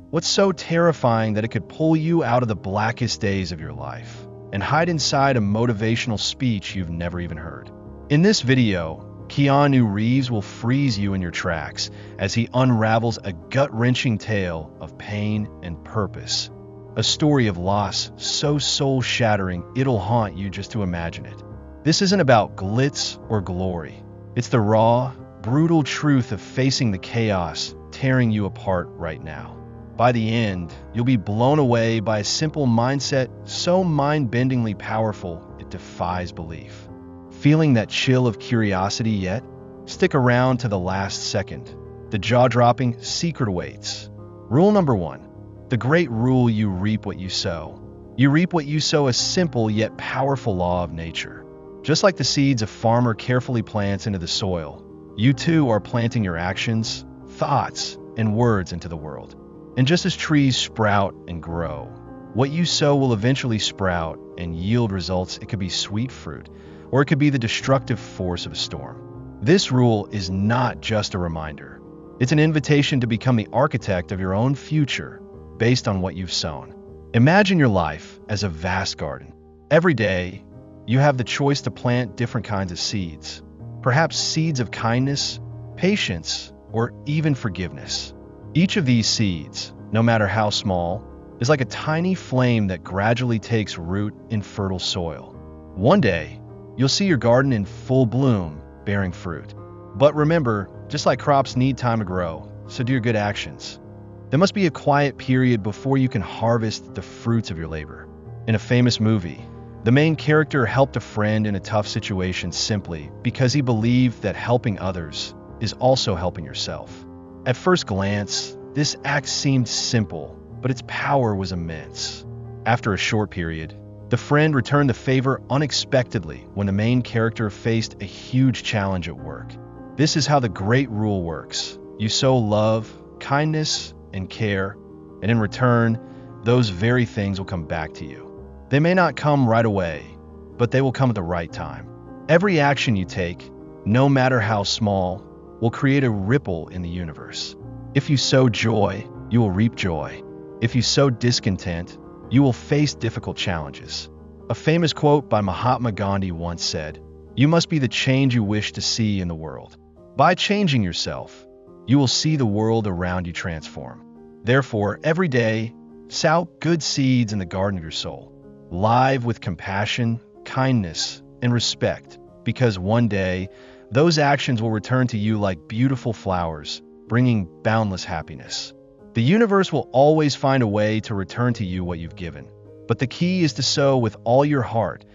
What's so terrifying that it could pull you out of the blackest days of your life and hide inside a motivational speech you've never even heard? In this video, Keanu Reeves will freeze you in your tracks as he unravels a gut-wrenching tale of pain and purpose. A story of loss so soul-shattering it'll haunt you just to imagine it. This isn't about glitz or glory. It's the raw, brutal truth of facing the chaos tearing you apart right now. By the end, you'll be blown away by a simple mindset so mind-bendingly powerful it defies belief. Feeling that chill of curiosity yet? Stick around to the last second. The jaw-dropping secret awaits. Rule number 1. The great rule: you reap what you sow. You reap what you sow, a simple yet powerful law of nature. Just like the seeds a farmer carefully plants into the soil, you too are planting your actions, thoughts, and words into the world. And just as trees sprout and grow, what you sow will eventually sprout and yield results. It could be sweet fruit, or it could be the destructive force of a storm. This rule is not just a reminder. It's an invitation to become the architect of your own future based on what you've sown. Imagine your life as a vast garden. Every day, you have the choice to plant different kinds of seeds. Perhaps seeds of kindness, patience, or even forgiveness. Each of these seeds, no matter how small, is like a tiny flame that gradually takes root in fertile soil. One day, you'll see your garden in full bloom, bearing fruit. But remember, just like crops need time to grow, so do your good actions. There must be a quiet period before you can harvest the fruits of your labor. In a famous movie, the main character helped a friend in a tough situation simply because he believed that helping others is also helping yourself. At first glance, this act seemed simple, but its power was immense. After a short period, the friend returned the favor unexpectedly when the main character faced a huge challenge at work. This is how the great rule works. You sow love, kindness, and care, and in return, those very things will come back to you. They may not come right away, but they will come at the right time. Every action you take, no matter how small, will create a ripple in the universe. If you sow joy, you will reap joy. If you sow discontent, you will face difficult challenges. A famous quote by Mahatma Gandhi once said, "You must be the change you wish to see in the world." By changing yourself, you will see the world around you transform. Therefore, every day, sow good seeds in the garden of your soul. Live with compassion, kindness, and respect, because one day, those actions will return to you like beautiful flowers, bringing boundless happiness. The universe will always find a way to return to you what you've given. But the key is to sow with all your heart,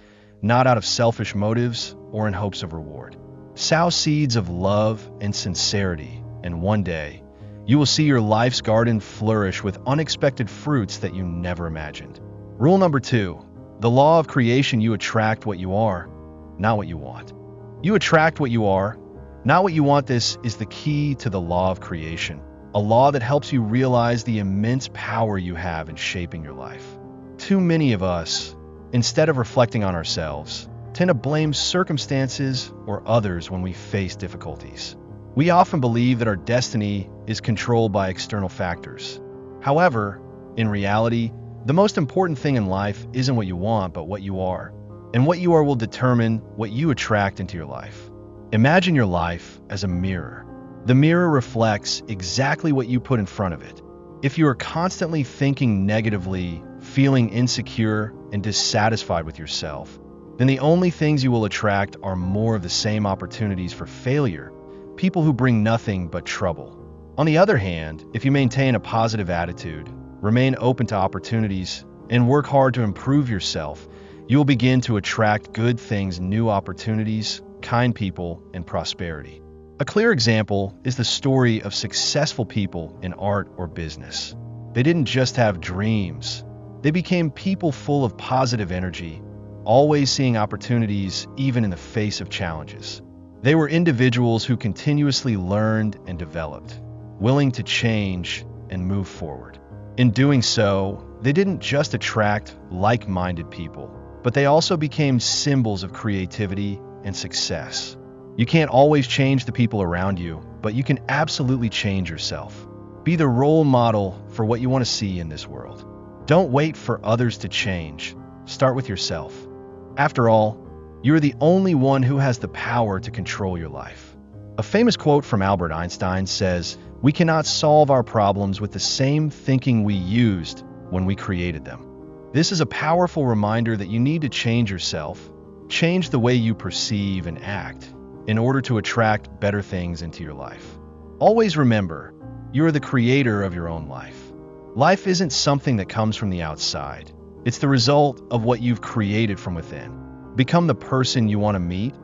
not out of selfish motives or in hopes of reward. Sow seeds of love and sincerity, and one day, you will see your life's garden flourish with unexpected fruits that you never imagined. Rule number 2. The law of creation: you attract what you are, not what you want. You attract what you are, not what you want. This is the key to the law of creation, a law that helps you realize the immense power you have in shaping your life. Too many of us, instead of reflecting on ourselves, tend to blame circumstances or others when we face difficulties. We often believe that our destiny is controlled by external factors. However, in reality, the most important thing in life isn't what you want, but what you are. And what you are will determine what you attract into your life. Imagine your life as a mirror. The mirror reflects exactly what you put in front of it. If you are constantly thinking negatively, feeling insecure, and dissatisfied with yourself, then the only things you will attract are more of the same opportunities for failure, people who bring nothing but trouble. On the other hand, if you maintain a positive attitude, remain open to opportunities, and work hard to improve yourself, you will begin to attract good things, new opportunities, kind people, and prosperity. A clear example is the story of successful people in art or business. They didn't just have dreams. They became people full of positive energy, always seeing opportunities even in the face of challenges. They were individuals who continuously learned and developed, willing to change and move forward. In doing so, they didn't just attract like-minded people, but they also became symbols of creativity and success. You can't always change the people around you, but you can absolutely change yourself. Be the role model for what you want to see in this world. Don't wait for others to change. Start with yourself. After all, you're the only one who has the power to control your life. A famous quote from Albert Einstein says, "We cannot solve our problems with the same thinking we used when we created them." This is a powerful reminder that you need to change yourself, change the way you perceive and act, in order to attract better things into your life. Always remember, you are the creator of your own life. Life isn't something that comes from the outside. It's the result of what you've created from within. Become the person you want to meet,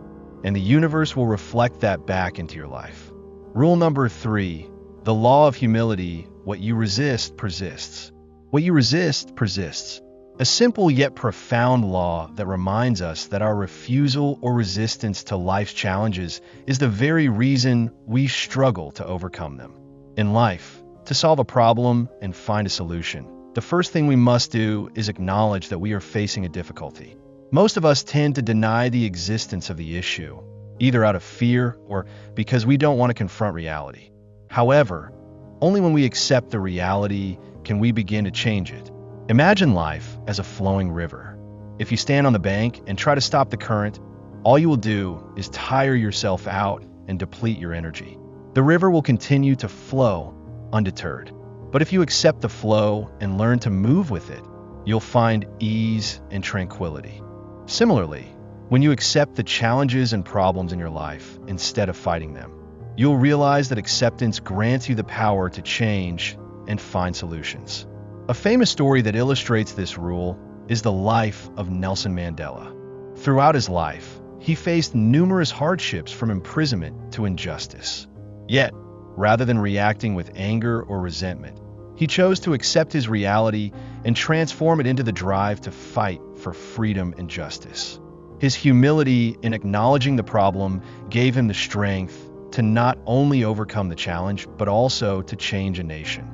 and the universe will reflect that back into your life. Rule number 3, the law of humility: what you resist persists. What you resist persists. A simple yet profound law that reminds us that our refusal or resistance to life's challenges is the very reason we struggle to overcome them. In life, to solve a problem and find a solution, the first thing we must do is acknowledge that we are facing a difficulty. Most of us tend to deny the existence of the issue, either out of fear or because we don't want to confront reality. However, only when we accept the reality can we begin to change it. Imagine life as a flowing river. If you stand on the bank and try to stop the current, all you will do is tire yourself out and deplete your energy. The river will continue to flow undeterred. But if you accept the flow and learn to move with it, you'll find ease and tranquility. Similarly, when you accept the challenges and problems in your life instead of fighting them, you'll realize that acceptance grants you the power to change and find solutions. A famous story that illustrates this rule is the life of Nelson Mandela. Throughout his life, he faced numerous hardships, from imprisonment to injustice. Yet, rather than reacting with anger or resentment, he chose to accept his reality and transform it into the drive to fight for freedom and justice. His humility in acknowledging the problem gave him the strength to not only overcome the challenge, but also to change a nation.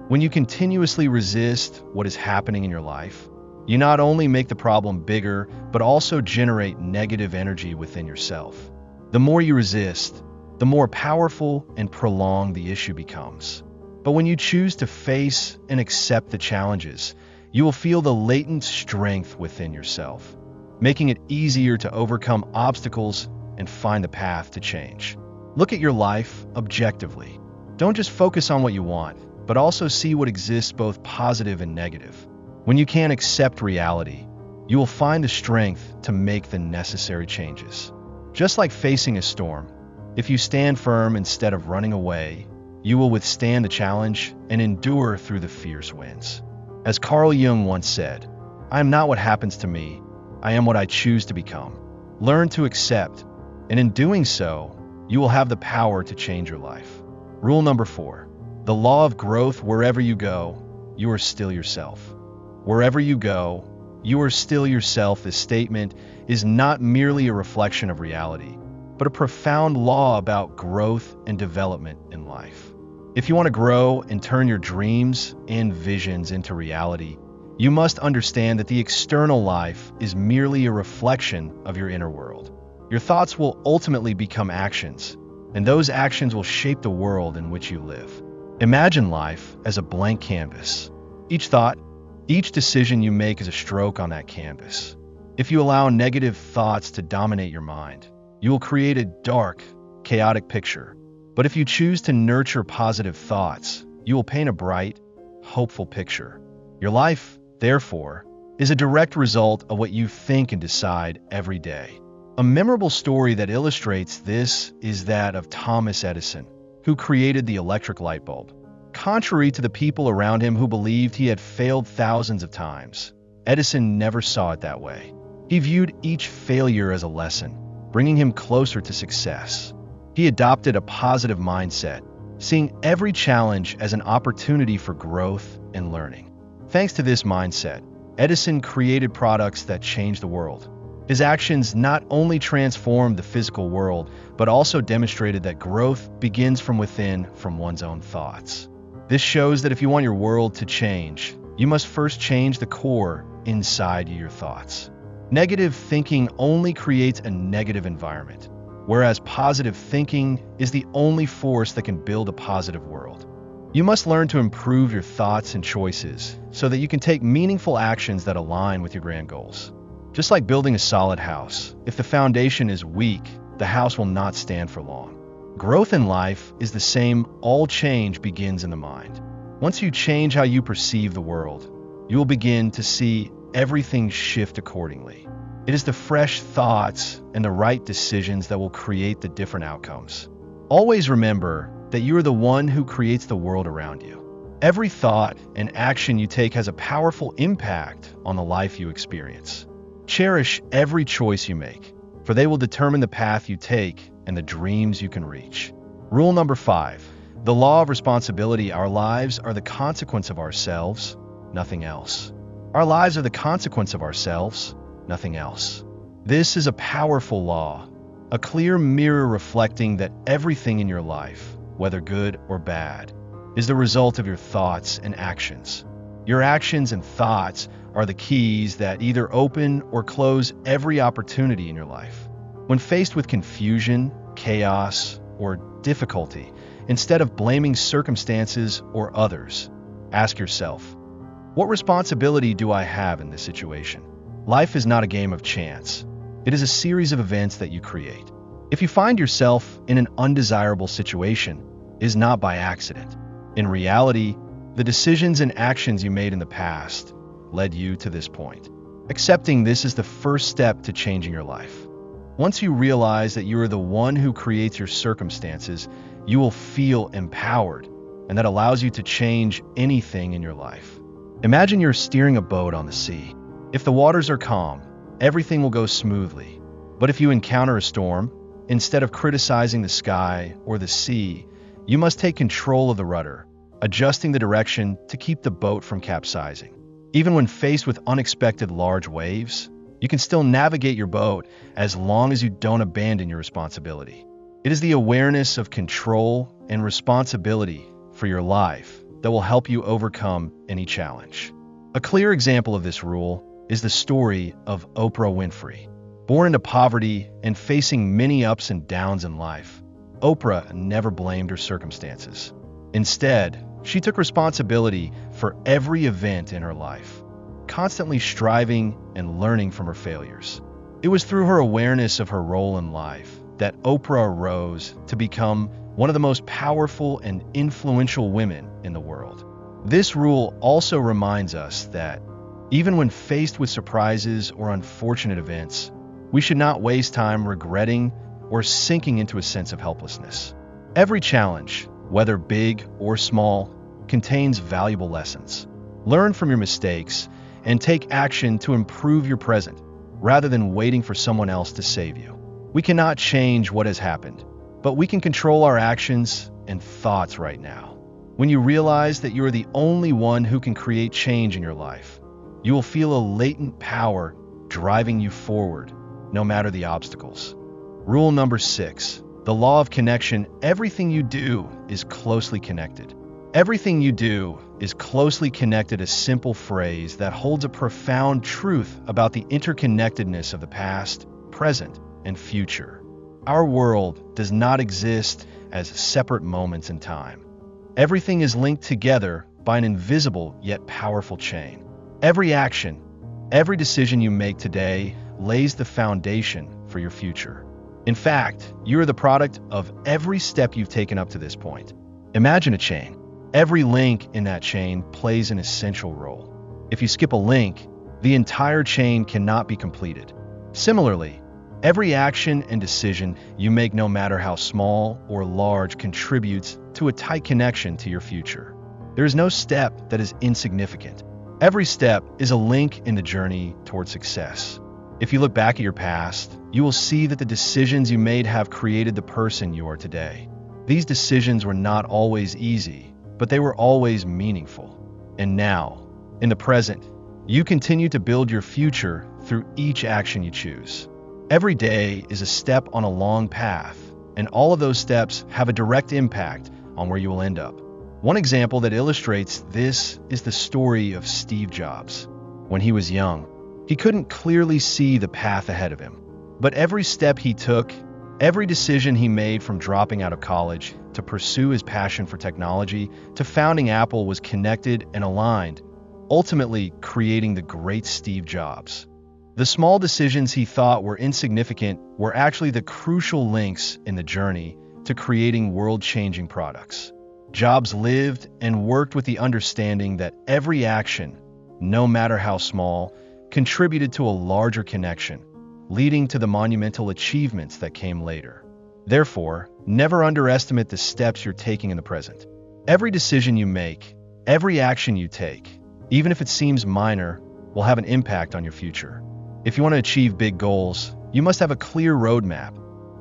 When you continuously resist what is happening in your life, you not only make the problem bigger, but also generate negative energy within yourself. The more you resist, the more powerful and prolonged the issue becomes. But when you choose to face and accept the challenges, you will feel the latent strength within yourself, making it easier to overcome obstacles and find the path to change. Look at your life objectively. Don't just focus on what you want, but also see what exists, both positive and negative. When you can accept reality, you will find the strength to make the necessary changes. Just like facing a storm, if you stand firm instead of running away, you will withstand the challenge and endure through the fierce winds. As Carl Jung once said, "I am not what happens to me, I am what I choose to become." Learn to accept, and in doing so, you will have the power to change your life. Rule number 4, the law of growth: wherever you go, you are still yourself. Wherever you go, you are still yourself. This statement is not merely a reflection of reality, but a profound law about growth and development in life. If you want to grow and turn your dreams and visions into reality, you must understand that the external life is merely a reflection of your inner world. Your thoughts will ultimately become actions, and those actions will shape the world in which you live. Imagine life as a blank canvas. Each thought, each decision you make is a stroke on that canvas. If you allow negative thoughts to dominate your mind, you will create a dark, chaotic picture. But if you choose to nurture positive thoughts, you will paint a bright, hopeful picture. Your life, therefore, is a direct result of what you think and decide every day. A memorable story that illustrates this is that of Thomas Edison, who created the electric light bulb. Contrary to the people around him who believed he had failed thousands of times, Edison never saw it that way. He viewed each failure as a lesson, bringing him closer to success. He adopted a positive mindset, seeing every challenge as an opportunity for growth and learning. Thanks to this mindset, Edison created products that changed the world. His actions not only transformed the physical world, but also demonstrated that growth begins from within, from one's own thoughts. This shows that if you want your world to change, you must first change the core inside your thoughts. Negative thinking only creates a negative environment, whereas positive thinking is the only force that can build a positive world. You must learn to improve your thoughts and choices so that you can take meaningful actions that align with your grand goals. Just like building a solid house, if the foundation is weak, the house will not stand for long. Growth in life is the same. All change begins in the mind. Once you change how you perceive the world, you will begin to see everything shift accordingly. It is the fresh thoughts and the right decisions that will create the different outcomes. Always remember that you are the one who creates the world around you. Every thought and action you take has a powerful impact on the life you experience. Cherish every choice you make, for they will determine the path you take and the dreams you can reach. Rule number 5. The law of responsibility. Our lives are the consequence of ourselves, nothing else. Our lives are the consequence of ourselves, nothing else. This is a powerful law, a clear mirror reflecting that everything in your life, whether good or bad, is the result of your thoughts and actions. Your actions and thoughts are the keys that either open or close every opportunity in your life. When faced with confusion, chaos, or difficulty, instead of blaming circumstances or others, ask yourself, what responsibility do I have in this situation? Life is not a game of chance. It is a series of events that you create. If you find yourself in an undesirable situation, it is not by accident. In reality, the decisions and actions you made in the past led you to this point. Accepting this is the first step to changing your life. Once you realize that you are the one who creates your circumstances, you will feel empowered, and that allows you to change anything in your life. Imagine you're steering a boat on the sea. If the waters are calm, everything will go smoothly. But if you encounter a storm, instead of criticizing the sky or the sea, you must take control of the rudder, adjusting the direction to keep the boat from capsizing. Even when faced with unexpected large waves, you can still navigate your boat as long as you don't abandon your responsibility. It is the awareness of control and responsibility for your life that will help you overcome any challenge. A clear example of this rule is the story of Oprah Winfrey. Born into poverty and facing many ups and downs in life, Oprah never blamed her circumstances. Instead, she took responsibility for every event in her life, constantly striving and learning from her failures. It was through her awareness of her role in life that Oprah rose to become one of the most powerful and influential women in the world. This rule also reminds us that even when faced with surprises or unfortunate events, we should not waste time regretting or sinking into a sense of helplessness. Every challenge, whether big or small, contains valuable lessons. Learn from your mistakes and take action to improve your present, rather than waiting for someone else to save you. We cannot change what has happened, but we can control our actions and thoughts right now. When you realize that you are the only one who can create change in your life, you will feel a latent power driving you forward, no matter the obstacles. Rule number 6, the law of connection. Everything you do is closely connected. Everything you do is closely connected, a simple phrase that holds a profound truth about the interconnectedness of the past, present, and future. Our world does not exist as separate moments in time. Everything is linked together by an invisible yet powerful chain. Every action, every decision you make today lays the foundation for your future. In fact, you are the product of every step you've taken up to this point. Imagine a chain. Every link in that chain plays an essential role. If you skip a link, the entire chain cannot be completed. Similarly, every action and decision you make, no matter how small or large, contributes to a tight connection to your future. There is no step that is insignificant. Every step is a link in the journey toward success. If you look back at your past, you will see that the decisions you made have created the person you are today. These decisions were not always easy, but they were always meaningful. And now, in the present, you continue to build your future through each action you choose. Every day is a step on a long path, and all of those steps have a direct impact on where you will end up. One example that illustrates this is the story of Steve Jobs. When he was young, he couldn't clearly see the path ahead of him. But every step he took, Every decision he made, from dropping out of college to pursue his passion for technology to founding Apple, was connected and aligned, ultimately creating the great Steve Jobs. The small decisions he thought were insignificant were actually the crucial links in the journey to creating world-changing products. Jobs lived and worked with the understanding that every action, no matter how small, contributed to a larger connection, leading to the monumental achievements that came later. Therefore, never underestimate the steps you're taking in the present. Every decision you make, every action you take, even if it seems minor, will have an impact on your future. If you want to achieve big goals, you must have a clear roadmap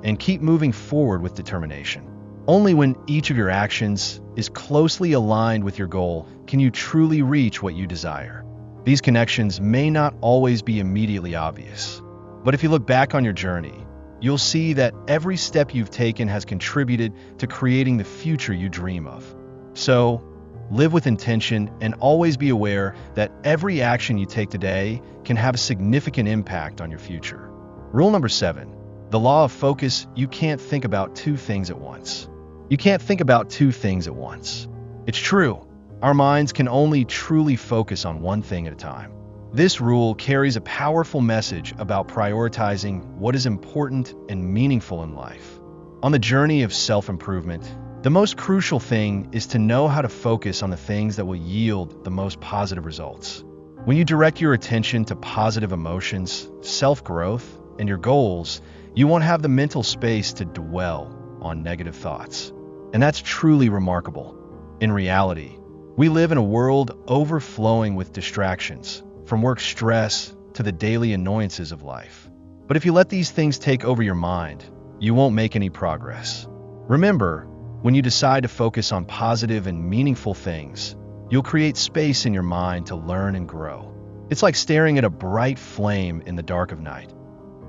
and keep moving forward with determination. Only when each of your actions is closely aligned with your goal can you truly reach what you desire. These connections may not always be immediately obvious, but if you look back on your journey, you'll see that every step you've taken has contributed to creating the future you dream of. So, live with intention and always be aware that every action you take today can have a significant impact on your future. Rule number 7, the law of focus. You can't think about two things at once. You can't think about two things at once. It's true, our minds can only truly focus on one thing at a time. This rule carries a powerful message about prioritizing what is important and meaningful in life. On the journey of self-improvement, the most crucial thing is to know how to focus on the things that will yield the most positive results. When you direct your attention to positive emotions, self-growth, and your goals, you won't have the mental space to dwell on negative thoughts. And that's truly remarkable. In reality, we live in a world overflowing with distractions, from work stress to the daily annoyances of life. But if you let these things take over your mind, you won't make any progress. Remember, when you decide to focus on positive and meaningful things, you'll create space in your mind to learn and grow. It's like staring at a bright flame in the dark of night.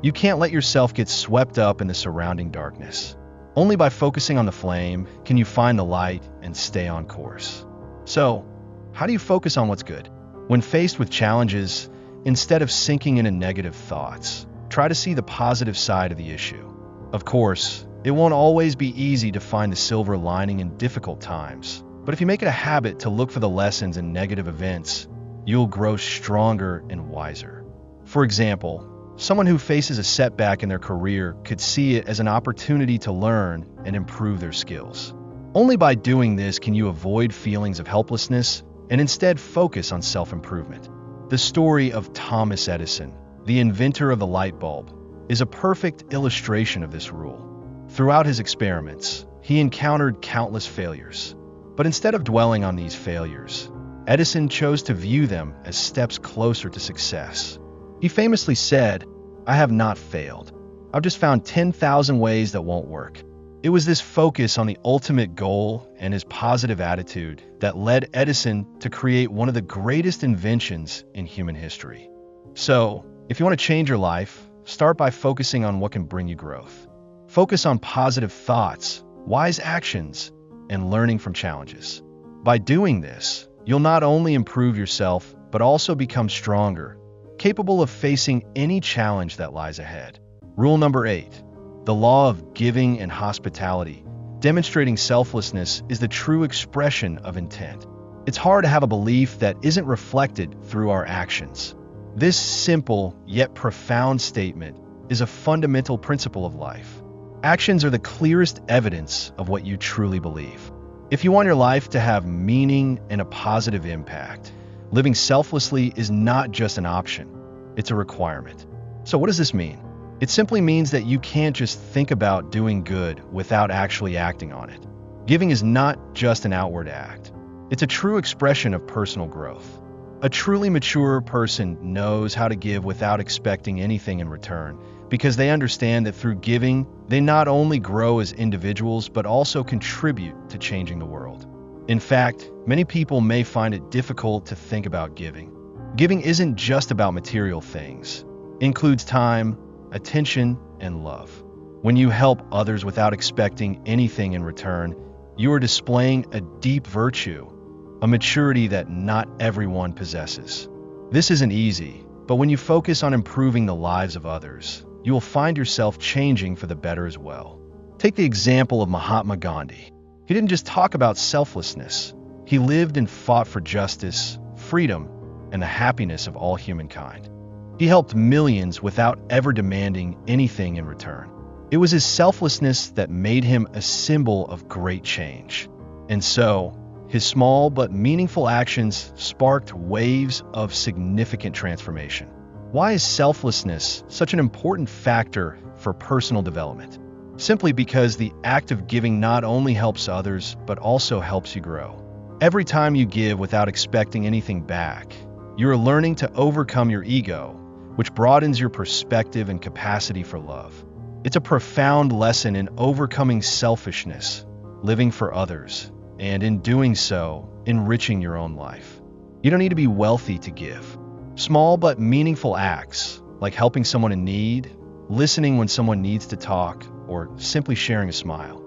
You can't let yourself get swept up in the surrounding darkness. Only by focusing on the flame can you find the light and stay on course. So, how do you focus on what's good? When faced with challenges, instead of sinking into negative thoughts, try to see the positive side of the issue. Of course, it won't always be easy to find the silver lining in difficult times, but if you make it a habit to look for the lessons in negative events, you'll grow stronger and wiser. For example, someone who faces a setback in their career could see it as an opportunity to learn and improve their skills. Only by doing this can you avoid feelings of helplessness and instead focus on self-improvement. The story of Thomas Edison, the inventor of the light bulb, is a perfect illustration of this rule. Throughout his experiments, he encountered countless failures. But instead of dwelling on these failures, Edison chose to view them as steps closer to success. He famously said, "I have not failed. I've just found 10,000 ways that won't work." It was this focus on the ultimate goal and his positive attitude that led Edison to create one of the greatest inventions in human history. So, if you want to change your life, start by focusing on what can bring you growth. Focus on positive thoughts, wise actions, and learning from challenges. By doing this, you'll not only improve yourself, but also become stronger, capable of facing any challenge that lies ahead. Rule number 8. The law of giving and hospitality. Demonstrating selflessness is the true expression of intent. It's hard to have a belief that isn't reflected through our actions. This simple yet profound statement is a fundamental principle of life. Actions are the clearest evidence of what you truly believe. If you want your life to have meaning and a positive impact, living selflessly is not just an option, it's a requirement. So what does this mean? It simply means that you can't just think about doing good without actually acting on it. Giving is not just an outward act. It's a true expression of personal growth. A truly mature person knows how to give without expecting anything in return, because they understand that through giving, they not only grow as individuals, but also contribute to changing the world. In fact, many people may find it difficult to think about giving. Giving isn't just about material things. It includes time, attention, and love. When you help others without expecting anything in return, you are displaying a deep virtue, a maturity that not everyone possesses. This isn't easy, but when you focus on improving the lives of others, you will find yourself changing for the better as well. Take the example of Mahatma Gandhi. He didn't just talk about selflessness. He lived and fought for justice, freedom, and the happiness of all humankind. He helped millions without ever demanding anything in return. It was his selflessness that made him a symbol of great change. And so, his small but meaningful actions sparked waves of significant transformation. Why is selflessness such an important factor for personal development? Simply because the act of giving not only helps others, but also helps you grow. Every time you give without expecting anything back, you are learning to overcome your ego, which broadens your perspective and capacity for love. It's a profound lesson in overcoming selfishness, living for others, and in doing so, enriching your own life. You don't need to be wealthy to give. Small but meaningful acts, like helping someone in need, listening when someone needs to talk, or simply sharing a smile,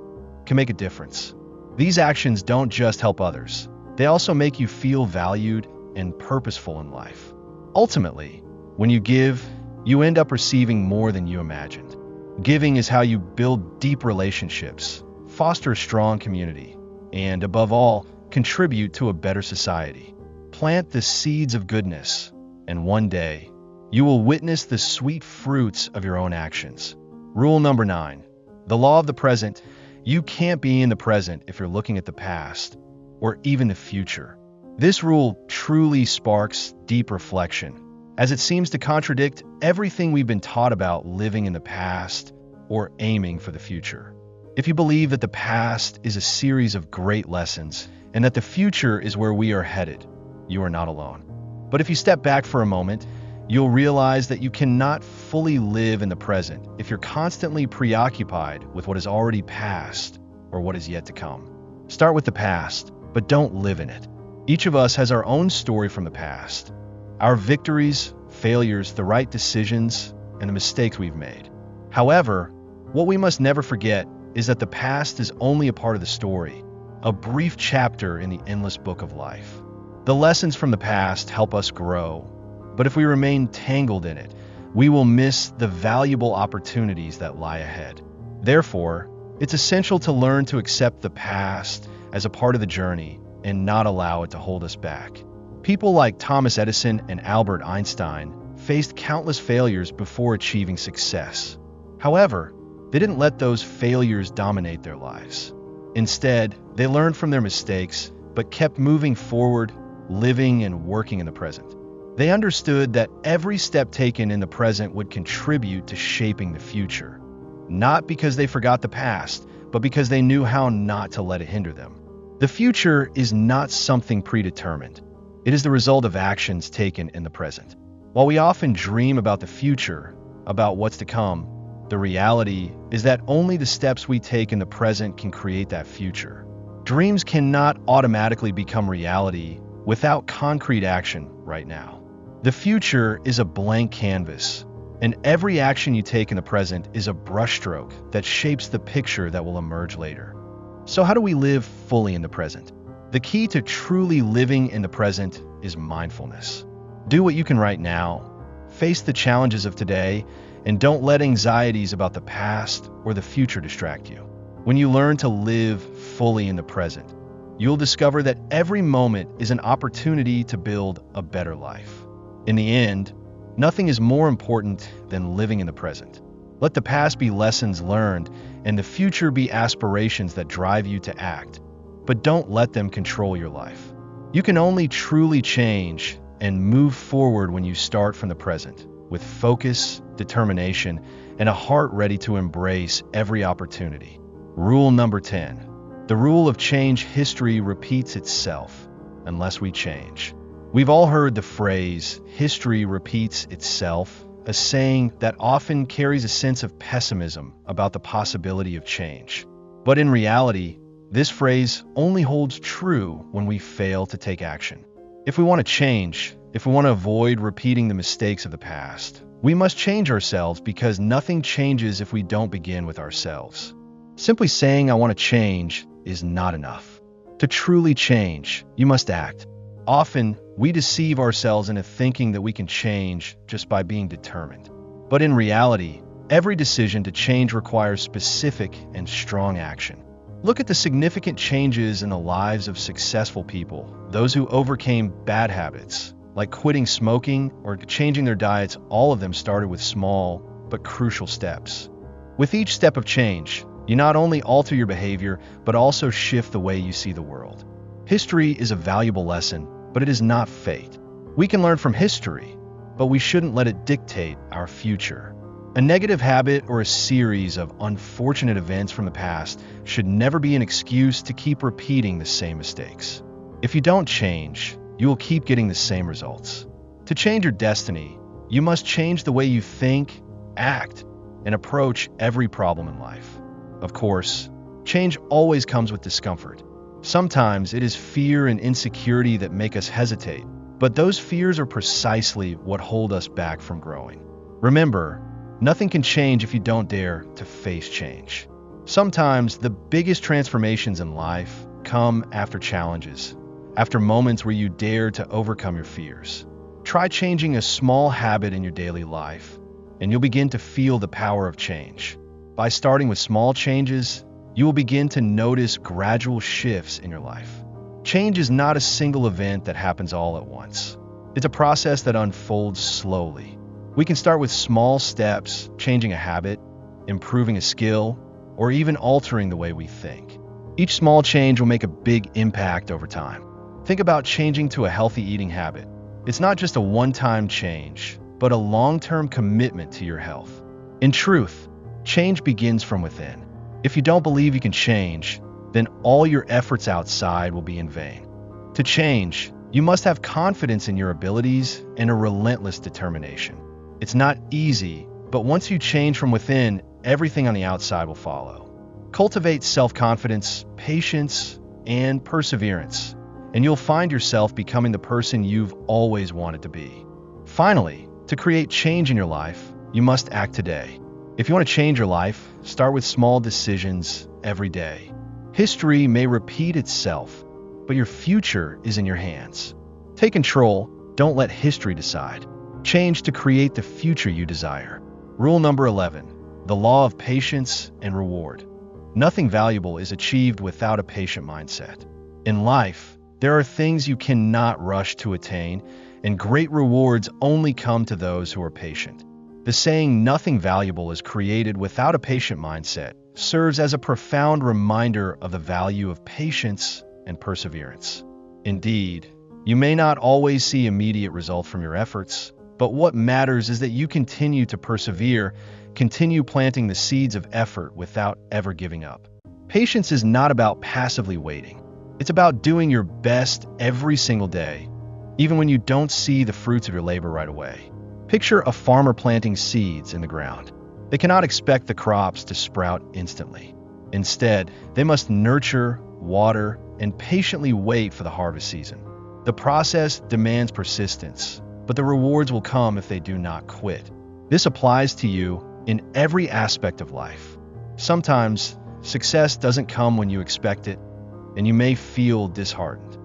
can make a difference. These actions don't just help others, they also make you feel valued and purposeful in life. Ultimately, when you give, you end up receiving more than you imagined. Giving is how you build deep relationships, foster a strong community, and above all, contribute to a better society. Plant the seeds of goodness, and one day, you will witness the sweet fruits of your own actions. Rule number 9. The law of the present. You can't be in the present if you're looking at the past, or even the future. This rule truly sparks deep reflection, as it seems to contradict everything we've been taught about living in the past or aiming for the future. If you believe that the past is a series of great lessons and that the future is where we are headed, you are not alone. But if you step back for a moment, you'll realize that you cannot fully live in the present if you're constantly preoccupied with what has already passed or what is yet to come. Start with the past, but don't live in it. Each of us has our own story from the past. Our victories, failures, the right decisions, and the mistakes we've made. However, what we must never forget is that the past is only a part of the story, a brief chapter in the endless book of life. The lessons from the past help us grow, but if we remain tangled in it, we will miss the valuable opportunities that lie ahead. Therefore, it's essential to learn to accept the past as a part of the journey and not allow it to hold us back. People like Thomas Edison and Albert Einstein faced countless failures before achieving success. However, they didn't let those failures dominate their lives. Instead, they learned from their mistakes, but kept moving forward, living and working in the present. They understood that every step taken in the present would contribute to shaping the future, not because they forgot the past, but because they knew how not to let it hinder them. The future is not something predetermined. It is the result of actions taken in the present. While we often dream about the future, about what's to come, the reality is that only the steps we take in the present can create that future. Dreams cannot automatically become reality without concrete action right now. The future is a blank canvas, and every action you take in the present is a brushstroke that shapes the picture that will emerge later. So how do we live fully in the present? The key to truly living in the present is mindfulness. Do what you can right now, face the challenges of today, and don't let anxieties about the past or the future distract you. When you learn to live fully in the present, you'll discover that every moment is an opportunity to build a better life. In the end, nothing is more important than living in the present. Let the past be lessons learned, and the future be aspirations that drive you to act. But don't let them control your life. You can only truly change and move forward when you start from the present, with focus, determination, and a heart ready to embrace every opportunity. Rule number 10. The rule of change. History repeats itself unless we change. We've all heard the phrase, history repeats itself, a saying that often carries a sense of pessimism about the possibility of change. But in reality, this phrase only holds true when we fail to take action. If we want to change, if we want to avoid repeating the mistakes of the past, we must change ourselves, because nothing changes if we don't begin with ourselves. Simply saying, "I want to change," is not enough. To truly change, you must act. Often, we deceive ourselves into thinking that we can change just by being determined. But in reality, Every decision to change requires specific and strong action. Look at the significant changes in the lives of successful people, those who overcame bad habits, like quitting smoking or changing their diets. All of them started with small but crucial steps. With each step of change, you not only alter your behavior, but also shift the way you see the world. History is a valuable lesson, but it is not fate. We can learn from history, but we shouldn't let it dictate our future. A negative habit or a series of unfortunate events from the past should never be an excuse to keep repeating the same mistakes. If you don't change, you will keep getting the same results. To change your destiny, you must change the way you think, act, and approach every problem in life. Of course, change always comes with discomfort. Sometimes it is fear and insecurity that make us hesitate, but those fears are precisely what hold us back from growing. Remember, nothing can change if you don't dare to face change. Sometimes the biggest transformations in life come after challenges, after moments where you dare to overcome your fears. Try changing a small habit in your daily life, and you'll begin to feel the power of change. By starting with small changes, you will begin to notice gradual shifts in your life. Change is not a single event that happens all at once. It's a process that unfolds slowly. We can start with small steps, changing a habit, improving a skill, or even altering the way we think. Each small change will make a big impact over time. Think about changing to a healthy eating habit. It's not just a one-time change, but a long-term commitment to your health. In truth, change begins from within. If you don't believe you can change, then all your efforts outside will be in vain. To change, you must have confidence in your abilities and a relentless determination. It's not easy, but once you change from within, everything on the outside will follow. Cultivate self-confidence, patience, and perseverance, and you'll find yourself becoming the person you've always wanted to be. Finally, to create change in your life, you must act today. If you want to change your life, start with small decisions every day. History may repeat itself, but your future is in your hands. Take control, don't let history decide. Change to create the future you desire. Rule number 11, the law of patience and reward. Nothing valuable is achieved without a patient mindset. In life, there are things you cannot rush to attain, and great rewards only come to those who are patient. The saying, "nothing valuable is created without a patient mindset," serves as a profound reminder of the value of patience and perseverance. Indeed, you may not always see immediate results from your efforts, but what matters is that you continue to persevere, continue planting the seeds of effort without ever giving up. Patience is not about passively waiting. It's about doing your best every single day, even when you don't see the fruits of your labor right away. Picture a farmer planting seeds in the ground. They cannot expect the crops to sprout instantly. Instead, they must nurture, water, and patiently wait for the harvest season. The process demands persistence, but the rewards will come if they do not quit. This applies to you in every aspect of life. Sometimes, success doesn't come when you expect it, and you may feel disheartened.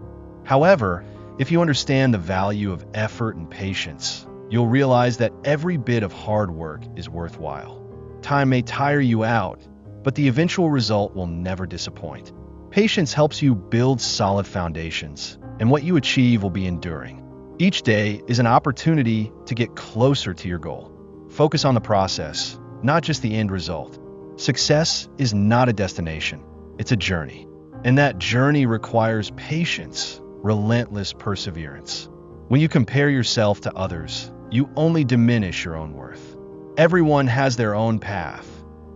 However, if you understand the value of effort and patience, you'll realize that every bit of hard work is worthwhile. Time may tire you out, but the eventual result will never disappoint. Patience helps you build solid foundations, and what you achieve will be enduring. Each day is an opportunity to get closer to your goal. Focus on the process, not just the end result. Success is not a destination, it's a journey. And that journey requires patience, relentless perseverance. When you compare yourself to others, you only diminish your own worth. Everyone has their own path,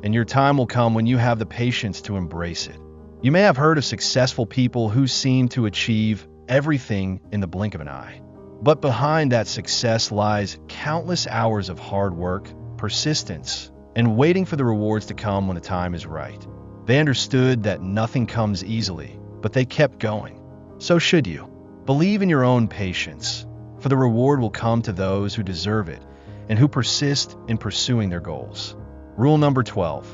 and your time will come when you have the patience to embrace it. You may have heard of successful people who seem to achieve everything in the blink of an eye. But behind that success lies countless hours of hard work, persistence, and waiting for the rewards to come when the time is right. They understood that nothing comes easily, but they kept going. So should you. Believe in your own patience, for the reward will come to those who deserve it and who persist in pursuing their goals. Rule number 12,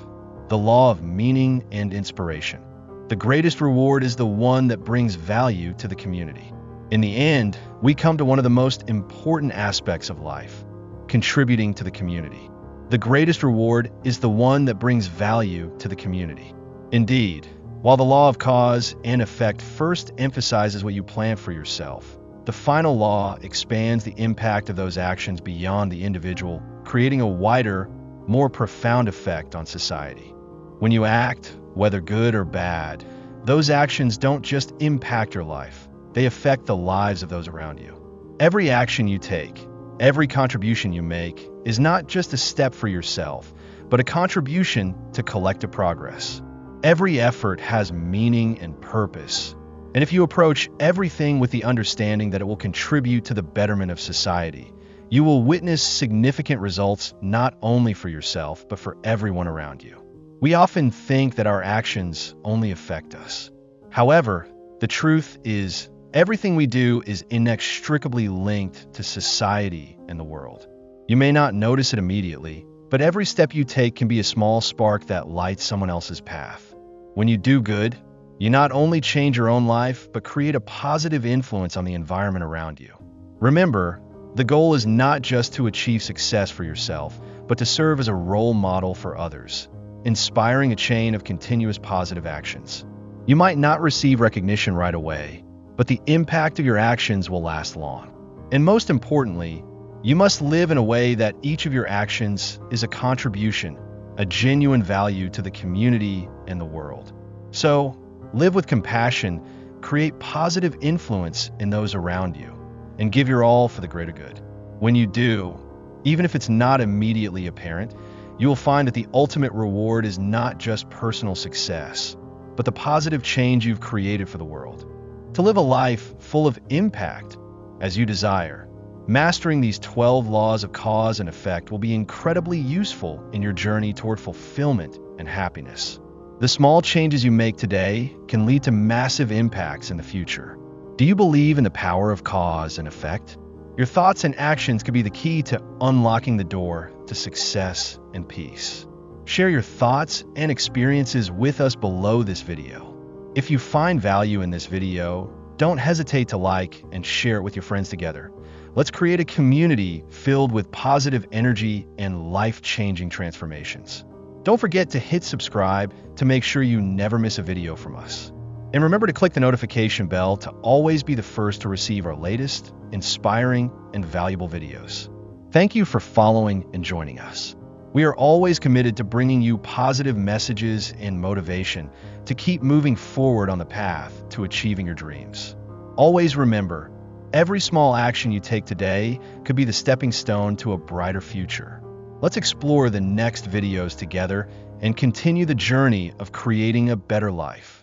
the law of meaning and inspiration. The greatest reward is the one that brings value to the community. In the end, we come to one of the most important aspects of life, contributing to the community. the greatest reward is the one that brings value to the community. Indeed, while the law of cause and effect first emphasizes what you plan for yourself, the final law expands the impact of those actions beyond the individual, creating a wider, more profound effect on society. When you act, whether good or bad, those actions don't just impact your life, they affect the lives of those around you. Every action you take, every contribution you make, is not just a step for yourself, but a contribution to collective progress. Every effort has meaning and purpose. And if you approach everything with the understanding that it will contribute to the betterment of society, you will witness significant results not only for yourself, but for everyone around you. We often think that our actions only affect us. However, the truth is, everything we do is inextricably linked to society and the world. You may not notice it immediately, but every step you take can be a small spark that lights someone else's path. When you do good, you not only change your own life, but create a positive influence on the environment around you. Remember, the goal is not just to achieve success for yourself, but to serve as a role model for others, inspiring a chain of continuous positive actions. You might not receive recognition right away, but the impact of your actions will last long. And most importantly, you must live in a way that each of your actions is a contribution, a genuine value to the community and the world. So, live with compassion, create positive influence in those around you, and give your all for the greater good. When you do, even if it's not immediately apparent, you will find that the ultimate reward is not just personal success, but the positive change you've created for the world. To live a life full of impact as you desire, mastering these 12 laws of cause and effect will be incredibly useful in your journey toward fulfillment and happiness. The small changes you make today can lead to massive impacts in the future. Do you believe in the power of cause and effect? Your thoughts and actions could be the key to unlocking the door to success and peace. Share your thoughts and experiences with us below this video. If you find value in this video, don't hesitate to like and share it with your friends together. Let's create a community filled with positive energy and life-changing transformations. Don't forget to hit subscribe to make sure you never miss a video from us. And remember to click the notification bell to always be the first to receive our latest, inspiring, and valuable videos. Thank you for following and joining us. We are always committed to bringing you positive messages and motivation to keep moving forward on the path to achieving your dreams. Always remember, every small action you take today could be the stepping stone to a brighter future. Let's explore the next videos together and continue the journey of creating a better life.